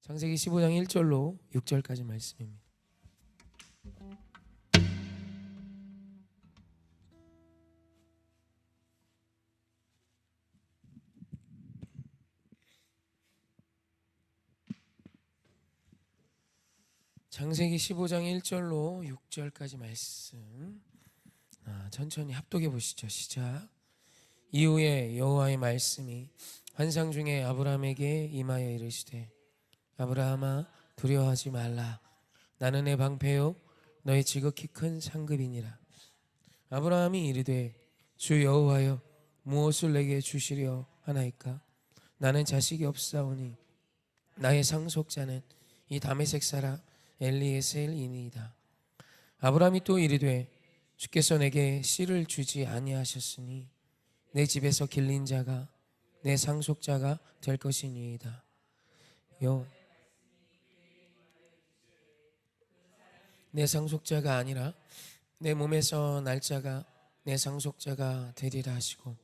창세기 15장 1절로 6절까지 말씀입니다. 창세기 15장 1절로 6절까지 말씀 천천히 합독해 보시죠. 시작. 이후에 여호와의 말씀이 환상 중에 아브라함에게 임하여 이르시되 아브라함아 두려워하지 말라. 나는 내 방패요 너의 지극히 큰 상급이니라. 아브라함이 이르되 주 여호와여 무엇을 내게 주시려 하나이까? 나는 자식이 없사오니 나의 상속자는 이 다메섹 사람 엘리에셀이니이다. 아브라함이 또 이르되 주께서 내게 씨를 주지 아니하셨으니 내 집에서 길린 자가 내 상속자가 될 것이니이다. 내 상속자가 아니라 내 몸에서 날 자가 내 상속자가 되리라 하시고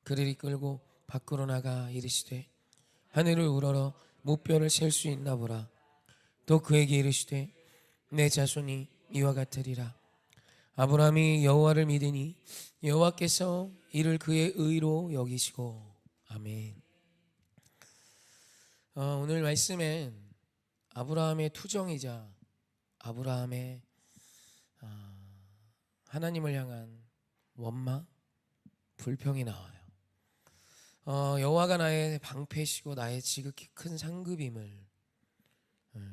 그를 이끌고 밖으로 나가 이르시되 하늘을 우러러 무뼈를 셀 수 있나 보라. 또 그에게 이르시되 내 자손이 이와 같으리라. 아브라함이 여호와를 믿으니 여호와께서 이를 그의 의로 여기시고. 아멘. 오늘 말씀엔 아브라함의 투정이자 아브라함의 하나님을 향한 원망, 불평이 나와요. 여호와가 나의 방패시고 나의 지극히 큰 상급임을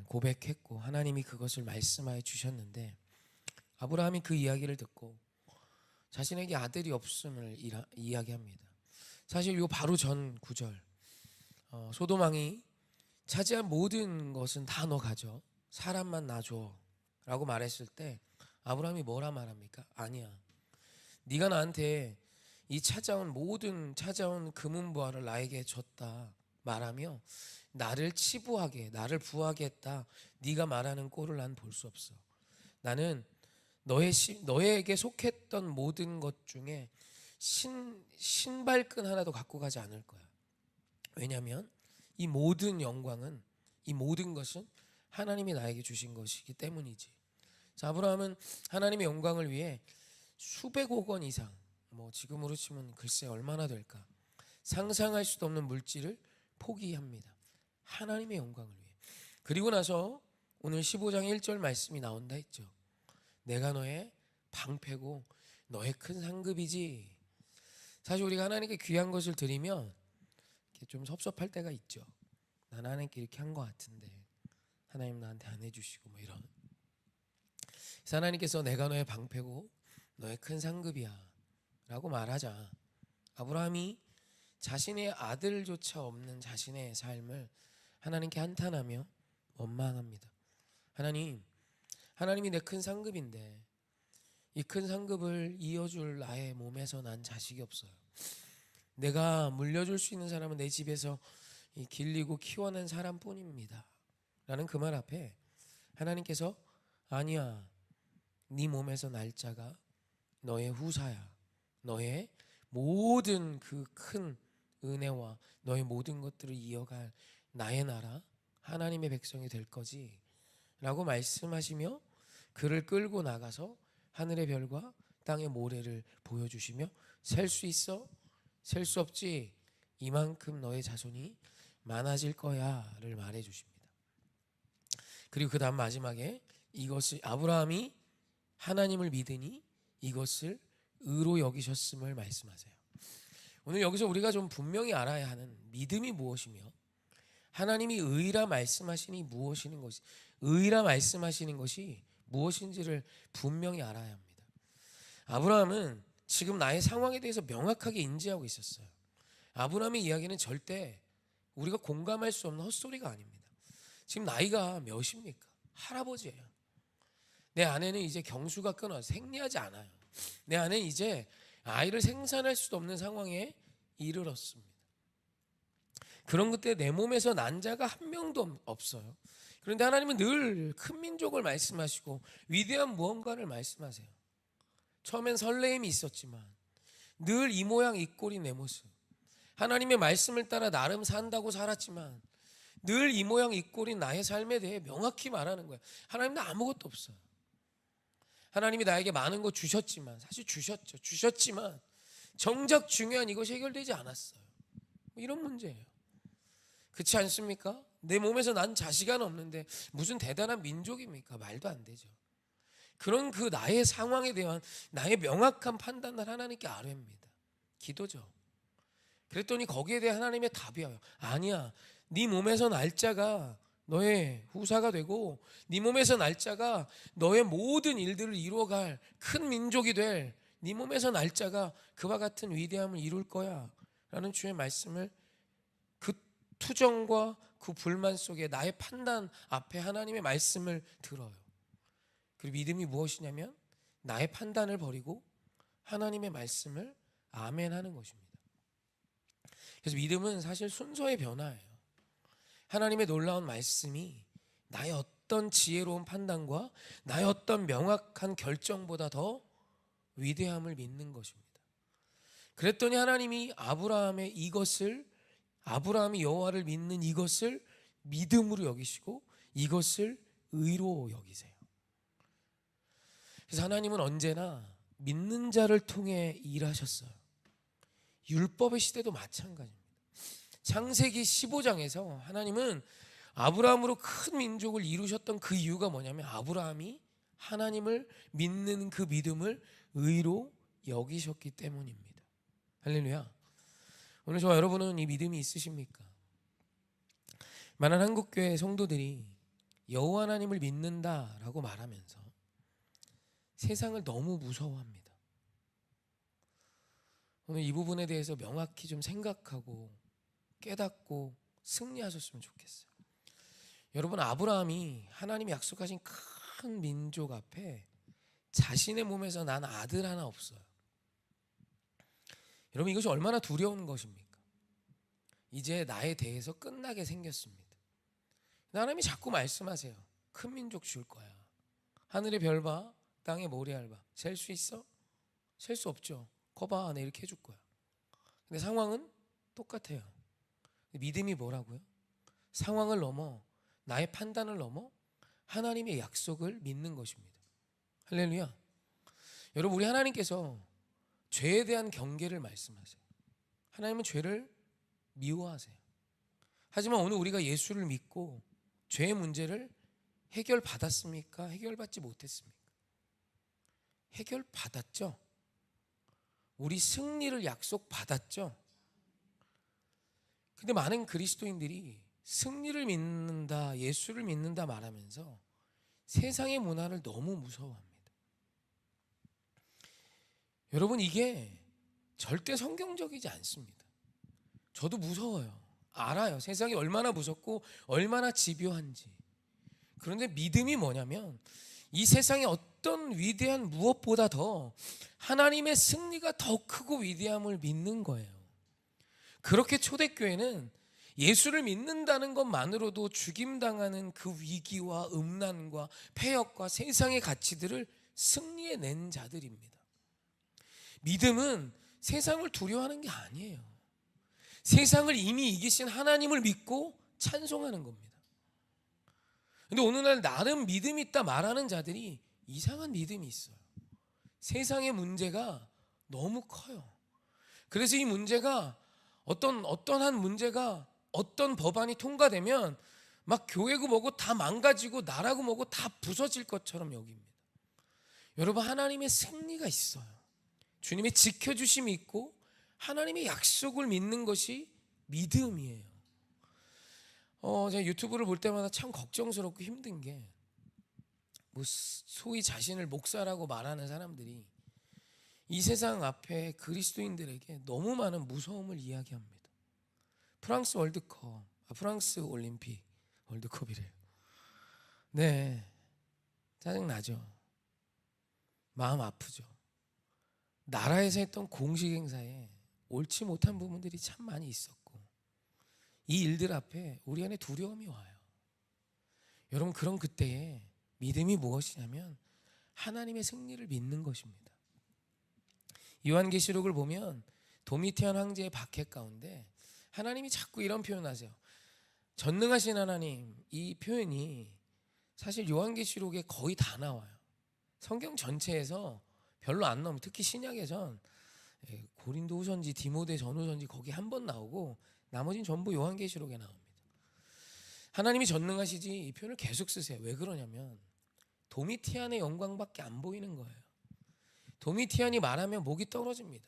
고백했고 하나님이 그것을 말씀하여 주셨는데 아브라함이 그 이야기를 듣고 자신에게 아들이 없음을 이야기합니다. 사실 요 바로 전 구절 소돔왕이 차지한 모든 것은 다 너 가져, 사람만 놔줘 라고 말했을 때 아브라함이 뭐라 말합니까? 아니야, 네가 나한테 이 찾아온 금은보화를 나에게 줬다 말하며 나를 치부하게, 나를 부하게 했다. 네가 말하는 꼴을 난 볼 수 없어. 나는 너에게 속했던 모든 것 중에 신발끈 하나도 갖고 가지 않을 거야. 왜냐하면 이 모든 영광은, 이 모든 것은 하나님이 나에게 주신 것이기 때문이지. 자, 아브라함은 하나님의 영광을 위해 수백억 원 이상, 지금으로 치면 글쎄 얼마나 될까, 상상할 수도 없는 물질을 포기합니다. 하나님의 영광을 위해. 그리고 나서 오늘 15장 1절 말씀이 나온다 했죠. 내가 너의 방패고 너의 큰 상급이지. 사실 우리가 하나님께 귀한 것을 드리면 좀 섭섭할 때가 있죠. 난 하나님께 이렇게 한 것 같은데 하나님 나한테 안 해주시고 이런. 그래서 하나님께서 내가 너의 방패고 너의 큰 상급이야 라고 말하자 아브라함이 자신의 아들조차 없는 자신의 삶을 하나님께 한탄하며 원망합니다. 하나님이 내 큰 상급인데 이 큰 상급을 이어줄 나의 몸에서 난 자식이 없어요. 내가 물려줄 수 있는 사람은 내 집에서 길리고 키워낸 사람뿐입니다 라는 그 말 앞에 하나님께서 아니야, 네 몸에서 날 자가 너의 후사야. 너의 모든 그 큰 은혜와 너의 모든 것들을 이어갈 나의 나라 하나님의 백성이 될 거지 라고 말씀하시며 그를 끌고 나가서 하늘의 별과 땅의 모래를 보여주시며 셀 수 있어? 셀 수 없지? 이만큼 너의 자손이 많아질 거야 를 말해주십니다. 그리고 그 다음 마지막에 이것을 아브라함이 하나님을 믿으니 이것을 의로 여기셨음을 말씀하세요. 오늘 여기서 우리가 좀 분명히 알아야 하는 믿음이 무엇이며 하나님이 의라 말씀하시는 것이 무엇인지를 분명히 알아야 합니다. 아브라함은 지금 나의 상황에 대해서 명확하게 인지하고 있었어요. 아브라함의 이야기는 절대 우리가 공감할 수 없는 헛소리가 아닙니다. 지금 나이가 몇입니까? 할아버지예요. 내 아내는 이제 경수가 끊어서 생리하지 않아요. 내 아내는 이제 아이를 생산할 수도 없는 상황에 이르렀습니다. 그런 그때 내 몸에서 난 자가 한 명도 없어요. 그런데 하나님은 늘 큰 민족을 말씀하시고 위대한 무언가를 말씀하세요. 처음엔 설레임이 있었지만 늘 이 모양 이 꼴이 내 모습, 하나님의 말씀을 따라 나름 산다고 살았지만 늘 이 모양 이 꼴인 나의 삶에 대해 명확히 말하는 거예요. 하나님 나 아무것도 없어요. 하나님이 나에게 많은 거 주셨지만, 사실 주셨지만 정작 중요한 이것이 해결되지 않았어요. 이런 문제예요. 그렇지 않습니까? 내 몸에서 난 자식은 없는데 무슨 대단한 민족입니까? 말도 안 되죠. 그런 그 나의 상황에 대한 나의 명확한 판단을 하나님께 아뢰입니다. 기도죠. 그랬더니 거기에 대해 하나님의 답이 와요. 아니야, 네 몸에서 날짜가 너의 후사가 되고 네 몸에서 날짜가 너의 모든 일들을 이루어갈 큰 민족이 될 네 몸에서 날짜가 그와 같은 위대함을 이룰 거야 라는 주의 말씀을, 그 투정과 그 불만 속에 나의 판단 앞에 하나님의 말씀을 들어요. 그리고 믿음이 무엇이냐면 나의 판단을 버리고 하나님의 말씀을 아멘하는 것입니다. 그래서 믿음은 사실 순서의 변화예요. 하나님의 놀라운 말씀이 나의 어떤 지혜로운 판단과 나의 어떤 명확한 결정보다 더 위대함을 믿는 것입니다. 그랬더니 하나님이 아브라함이 여호와를 믿는 이것을 믿음으로 여기시고 이것을 의로 여기세요. 그래서 하나님은 언제나 믿는 자를 통해 일하셨어요. 율법의 시대도 마찬가지입니다. 창세기 15장에서 하나님은 아브라함으로 큰 민족을 이루셨던 그 이유가 뭐냐면 아브라함이 하나님을 믿는 그 믿음을 의로 여기셨기 때문입니다. 할렐루야. 오늘 저와 여러분은 이 믿음이 있으십니까? 많은 한국교회 성도들이 여호와 하나님을 믿는다라고 말하면서 세상을 너무 무서워합니다. 오늘 이 부분에 대해서 명확히 좀 생각하고 깨닫고 승리하셨으면 좋겠어요. 여러분, 아브라함이 하나님이 약속하신 큰 민족 앞에 자신의 몸에서 난 아들 하나 없어요. 여러분, 이것이 얼마나 두려운 것입니까? 이제 나에 대해서 끝나게 생겼습니다. 하나님이 자꾸 말씀하세요. 큰 민족 줄 거야. 하늘의 별 봐, 땅의 모래알 봐. 셀 수 있어? 셀 수 없죠. 거봐, 내 이렇게 해줄 거야. 근데 상황은 똑같아요. 믿음이 뭐라고요? 상황을 넘어, 나의 판단을 넘어 하나님의 약속을 믿는 것입니다. 할렐루야. 여러분, 우리 하나님께서 죄에 대한 경계를 말씀하세요. 하나님은 죄를 미워하세요. 하지만 오늘 우리가 예수를 믿고 죄의 문제를 해결받았습니까? 해결받지 못했습니까? 해결받았죠. 우리 승리를 약속받았죠. 근데 많은 그리스도인들이 승리를 믿는다, 예수를 믿는다 말하면서 세상의 문화를 너무 무서워합니다. 여러분, 이게 절대 성경적이지 않습니다. 저도 무서워요. 알아요. 세상이 얼마나 무섭고 얼마나 집요한지. 그런데 믿음이 뭐냐면 이 세상의 어떤 위대한 무엇보다 더 하나님의 승리가 더 크고 위대함을 믿는 거예요. 그렇게 초대교회는 예수를 믿는다는 것만으로도 죽임당하는 그 위기와 음란과 폐역과 세상의 가치들을 승리해낸 자들입니다. 믿음은 세상을 두려워하는 게 아니에요. 세상을 이미 이기신 하나님을 믿고 찬송하는 겁니다. 근데 오늘날 나름 믿음이 있다 말하는 자들이 이상한 믿음이 있어요. 세상의 문제가 너무 커요. 그래서 이 문제가 어떤 문제가 어떤 법안이 통과되면 막 교회고 뭐고 다 망가지고 나라고 뭐고 다 부서질 것처럼 여깁니다. 여러분, 하나님의 승리가 있어요. 주님의 지켜주심이 있고 하나님의 약속을 믿는 것이 믿음이에요. 제가 유튜브를 볼 때마다 참 걱정스럽고 힘든 게 소위 자신을 목사라고 말하는 사람들이 이 세상 앞에 그리스도인들에게 너무 많은 무서움을 이야기합니다. 프랑스 월드컵, 프랑스 올림픽 월드컵이래요. 네, 짜증나죠. 마음 아프죠. 나라에서 했던 공식 행사에 옳지 못한 부분들이 참 많이 있었고 이 일들 앞에 우리 안에 두려움이 와요. 여러분, 그런 그때에 믿음이 무엇이냐면 하나님의 승리를 믿는 것입니다. 요한계시록을 보면 도미티안 황제의 박해 가운데 하나님이 자꾸 이런 표현을 하세요. 전능하신 하나님, 이 표현이 사실 요한계시록에 거의 다 나와요. 성경 전체에서 별로 안 나오면, 특히 신약에선 고린도후서인지 디모데 전후서인지 거기 한 번 나오고 나머지는 전부 요한계시록에 나옵니다. 하나님이 전능하시지 이 표현을 계속 쓰세요. 왜 그러냐면 도미티안의 영광밖에 안 보이는 거예요. 도미티안이 말하면 목이 떨어집니다.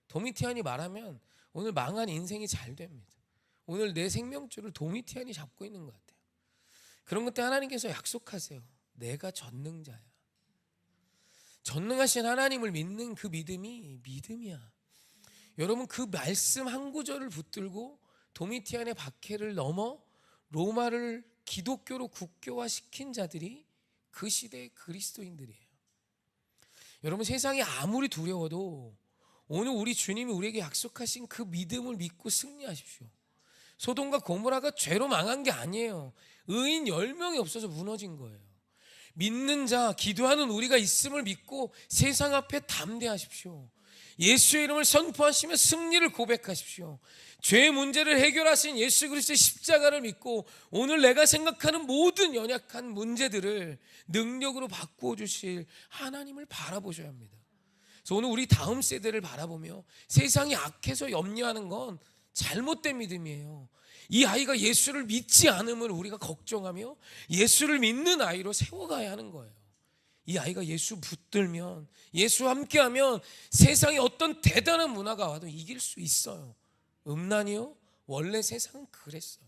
도미티안이 말하면 오늘 망한 인생이 잘 됩니다. 오늘 내 생명줄을 도미티안이 잡고 있는 것 같아요. 그런 것 때문에 하나님께서 약속하세요. 내가 전능자야. 전능하신 하나님을 믿는 그 믿음이 믿음이야. 여러분, 그 말씀 한 구절을 붙들고 도미티안의 박해를 넘어 로마를 기독교로 국교화시킨 자들이 그 시대의 그리스도인들이에요. 여러분, 세상이 아무리 두려워도 오늘 우리 주님이 우리에게 약속하신 그 믿음을 믿고 승리하십시오. 소돔과 고모라가 죄로 망한 게 아니에요. 의인 10명이 없어서 무너진 거예요. 믿는 자, 기도하는 우리가 있음을 믿고 세상 앞에 담대하십시오. 예수의 이름을 선포하시며 승리를 고백하십시오. 죄의 문제를 해결하신 예수 그리스도의 십자가를 믿고 오늘 내가 생각하는 모든 연약한 문제들을 능력으로 바꾸어 주실 하나님을 바라보셔야 합니다. 그래서 오늘 우리 다음 세대를 바라보며 세상이 악해서 염려하는 건 잘못된 믿음이에요. 이 아이가 예수를 믿지 않음을 우리가 걱정하며 예수를 믿는 아이로 세워가야 하는 거예요. 이 아이가 예수 붙들면, 예수와 함께하면 세상에 어떤 대단한 문화가 와도 이길 수 있어요. 음란이요? 원래 세상은 그랬어요.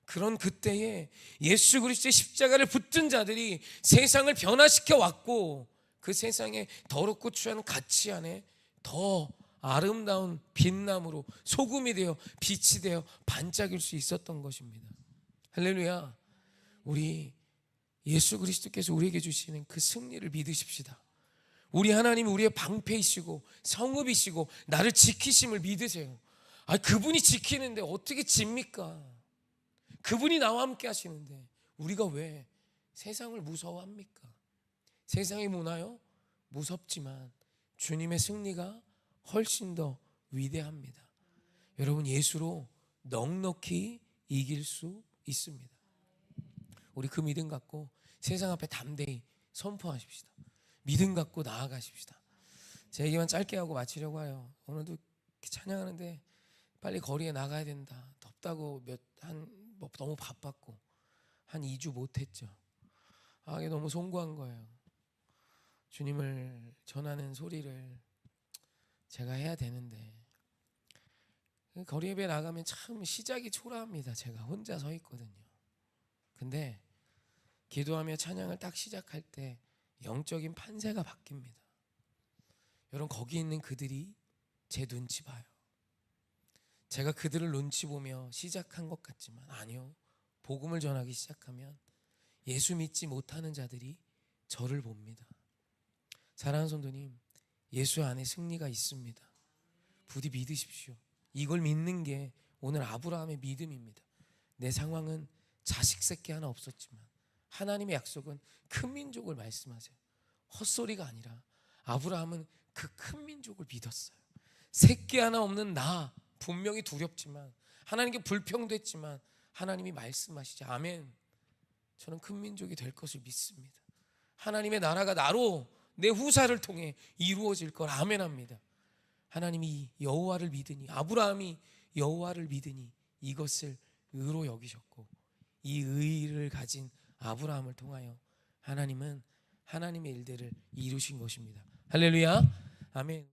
그런 그때에 예수 그리스도의 십자가를 붙든 자들이 세상을 변화시켜 왔고 그 세상에 더럽고 추한 가치 안에 더 아름다운 빛나무로 소금이 되어 빛이 되어 반짝일 수 있었던 것입니다. 할렐루야. 우리 예수 그리스도께서 우리에게 주시는 그 승리를 믿으십시다. 우리 하나님이 우리의 방패이시고 성읍이시고 나를 지키심을 믿으세요. 그분이 지키는데 어떻게 집니까? 그분이 나와 함께 하시는데 우리가 왜 세상을 무서워합니까? 세상의 문화요? 무섭지만 주님의 승리가 훨씬 더 위대합니다. 여러분, 예수로 넉넉히 이길 수 있습니다. 우리 그 믿음 갖고 세상 앞에 담대히 선포하십시다. 믿음 갖고 나아가십시다. 제 얘기만 짧게 하고 마치려고 해요. 오늘도 찬양하는데 빨리 거리에 나가야 된다. 덥다고 너무 바빴고 한 2주 못했죠. 이게 너무 송구한 거예요. 주님을 전하는 소리를 제가 해야 되는데 거리 예배 나가면 참 시작이 초라합니다. 제가 혼자 서 있거든요. 근데 기도하며 찬양을 딱 시작할 때 영적인 판세가 바뀝니다. 여러분, 거기 있는 그들이 제 눈치 봐요. 제가 그들을 눈치 보며 시작한 것 같지만 아니요. 복음을 전하기 시작하면 예수 믿지 못하는 자들이 저를 봅니다. 사랑하는 성도님, 예수 안에 승리가 있습니다. 부디 믿으십시오. 이걸 믿는 게 오늘 아브라함의 믿음입니다. 내 상황은 자식 새끼 하나 없었지만 하나님의 약속은 큰 민족을 말씀하세요. 헛소리가 아니라 아브라함은 그 큰 민족을 믿었어요. 새끼 하나 없는 나 분명히 두렵지만 하나님께 불평됐지만 하나님이 말씀하시지 아멘. 저는 큰 민족이 될 것을 믿습니다. 하나님의 나라가 나로 내 후사를 통해 이루어질 걸 아멘합니다. 하나님이 여호와를 믿으니 아브라함이 여호와를 믿으니 이것을 의로 여기셨고 이 의를 가진 아브라함을 통하여 하나님은 하나님의 일들을 이루신 것입니다. 할렐루야. 아멘.